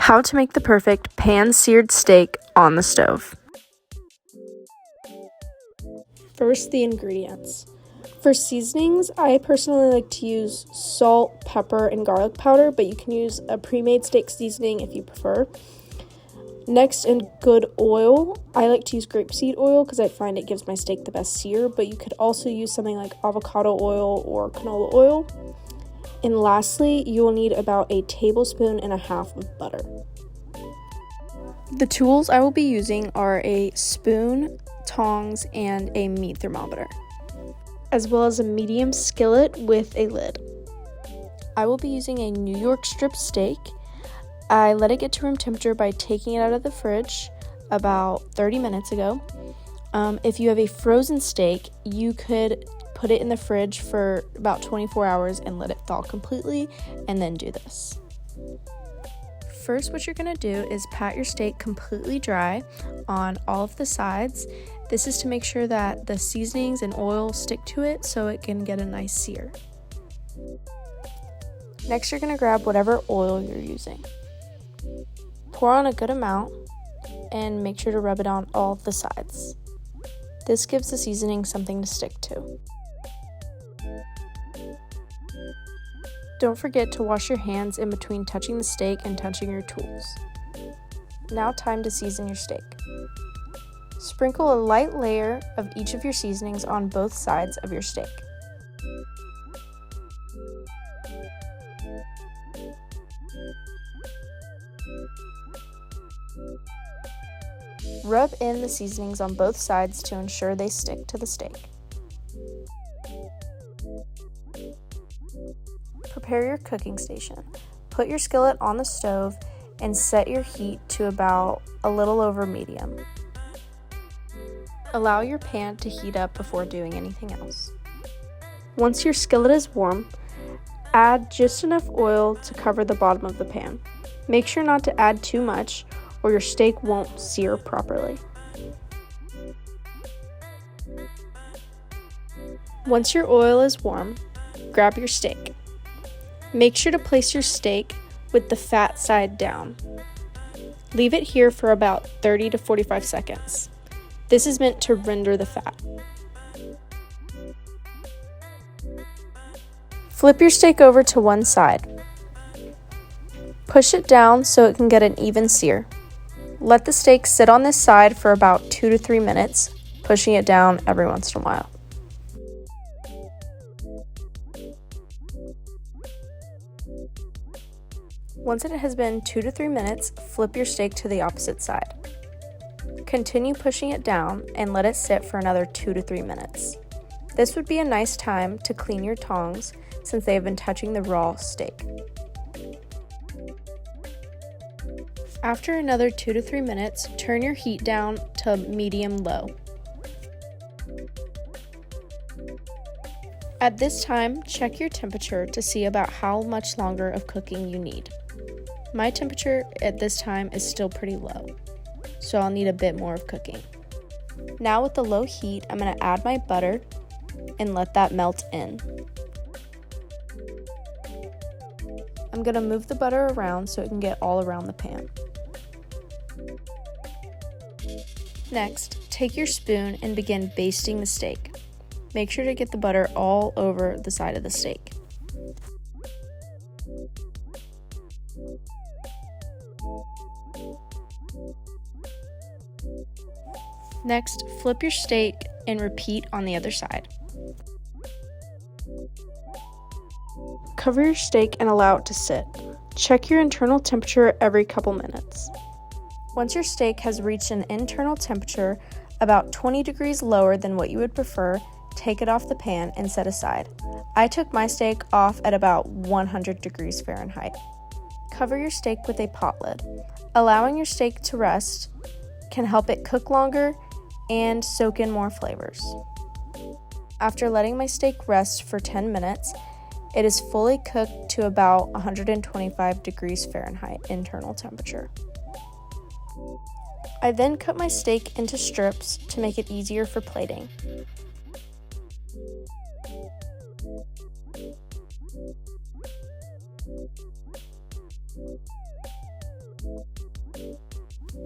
How to make the perfect pan-seared steak on the stove. First, the ingredients. For seasonings, I personally like to use salt, pepper, and garlic powder, but you can use a pre-made steak seasoning if you prefer. Next, in good oil, I like to use grapeseed oil because I find it gives my steak the best sear, but you could also use something like avocado oil or canola oil. And lastly, you will need about a tablespoon and a half of butter. The tools I will be using are a spoon, tongs, and a meat thermometer, as well as a medium skillet with a lid. I will be using a New York strip steak. I let it get to room temperature by taking it out of the fridge about 30 minutes ago. If you have a frozen steak, you could put it in the fridge for about 24 hours and let it thaw completely, and then do this. First, what you're going to do is pat your steak completely dry on all of the sides. This is to make sure that the seasonings and oil stick to it so it can get a nice sear. Next, you're going to grab whatever oil you're using. Pour on a good amount and make sure to rub it on all of the sides. This gives the seasoning something to stick to. Don't forget to wash your hands in between touching the steak and touching your tools. Now time to season your steak. Sprinkle a light layer of each of your seasonings on both sides of your steak. Rub in the seasonings on both sides to ensure they stick to the steak. Prepare your cooking station. Put your skillet on the stove and set your heat to about a little over medium. Allow your pan to heat up before doing anything else. Once your skillet is warm, add just enough oil to cover the bottom of the pan. Make sure not to add too much or your steak won't sear properly. Once your oil is warm, grab your steak. Make sure to place your steak with the fat side down. Leave it here for about 30 to 45 seconds. This is meant to render the fat. Flip your steak over to one side. Push it down so it can get an even sear. Let the steak sit on this side for about 2 to 3 minutes, pushing it down every once in a while. Once it has been 2 to 3 minutes, flip your steak to the opposite side. Continue pushing it down and let it sit for another 2 to 3 minutes. This would be a nice time to clean your tongs since they have been touching the raw steak. After another 2 to 3 minutes, turn your heat down to medium-low. At this time, check your temperature to see about how much longer of cooking you need. My temperature at this time is still pretty low, so I'll need a bit more of cooking. Now with the low heat, I'm going to add my butter and let that melt in. I'm going to move the butter around so it can get all around the pan. Next, take your spoon and begin basting the steak. Make sure to get the butter all over the side of the steak. Next, flip your steak and repeat on the other side. Cover your steak and allow it to sit. Check your internal temperature every couple minutes. Once your steak has reached an internal temperature about 20 degrees lower than what you would prefer, take it off the pan and set aside. I took my steak off at about 100 degrees Fahrenheit. Cover your steak with a pot lid. Allowing your steak to rest can help it cook longer and soak in more flavors. After letting my steak rest for 10 minutes, it is fully cooked to about 125 degrees Fahrenheit internal temperature. I then cut my steak into strips to make it easier for plating.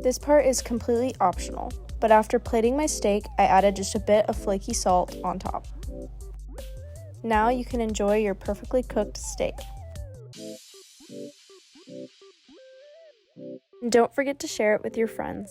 This part is completely optional, but after plating my steak, I added just a bit of flaky salt on top. Now you can enjoy your perfectly cooked steak. And don't forget to share it with your friends.